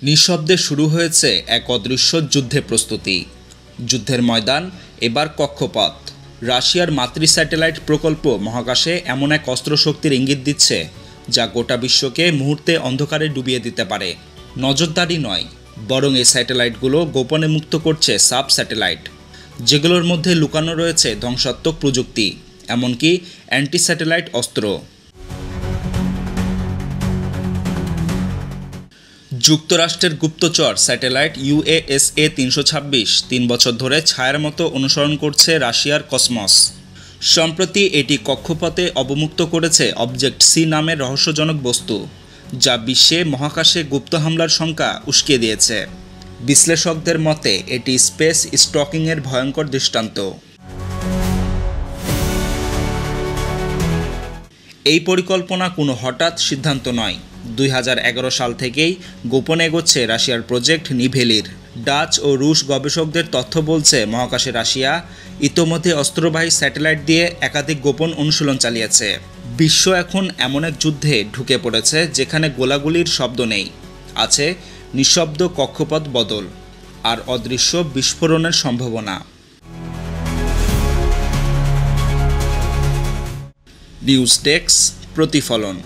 নিঃশব্দে শুরু হয়েছে এক অদৃশ্য যুদ্ধের প্রস্তুতি। যুদ্ধের ময়দান এবার কক্ষপথ। রাশিয়ার মাতৃ স্যাটেলাইট প্রকল্প মহাকাশে এমন এক অস্ত্রশক্তির ইঙ্গিত দিচ্ছে যা গোটা বিশ্বকে মুহূর্তে অন্ধকারে ডুবিয়ে দিতে পারে। নজরদারি নয়, বরং এই স্যাটেলাইটগুলো গোপনে মুক্ত করছে সাব স্যাটেলাইট, যেগুলোর মধ্যে লুকানো রয়েছে ধ্বংসাত্মক প্রযুক্তি, এমনকি অ্যান্টি স্যাটেলাইট অস্ত্র। যুক্তরাষ্ট্রের গুপ্তচর স্যাটেলাইট USA 326 3 বছর ধরে ছায়ার মতো অনুসরণ করছে রাশিয়ার কসমস। সম্প্রতি এটি কক্ষপথে অবমুক্ত করেছে অবজেক্ট সি নামের রহস্যজনক বস্তু, যা বিশ্বে মহাকাশে গুপ্ত হামলার শঙ্কা উস্কে দিয়েছে। বিশ্লেষকদের মতে এটি স্পেস স্টকিংয়ের ভয়ঙ্কর দৃষ্টান্ত। এই পরিকল্পনা কোনো হঠাৎ সিদ্ধান্ত নয়। 2011 সাল থেকেই গোপনে এগোচ্ছে রাশিয়ার প্রজেক্ট নিভেলির। ডাচ ও রুশ গবেষকদের তথ্য বলছে মহাকাশে রাশিয়া ইতোমধ্যে অস্ত্রবাহী স্যাটেলাইট দিয়ে একাধিক গোপন অনুশীলন চালিয়েছে। বিশ্ব এখন এমন এক যুদ্ধে ঢুকে পড়েছে যেখানে গোলাগুলির শব্দ নেই, আছে নিঃশব্দ কক্ষপথ বদল আর অদৃশ্য বিস্ফোরণের সম্ভাবনা। নিউজ ডেস্ক, প্রতিফলন।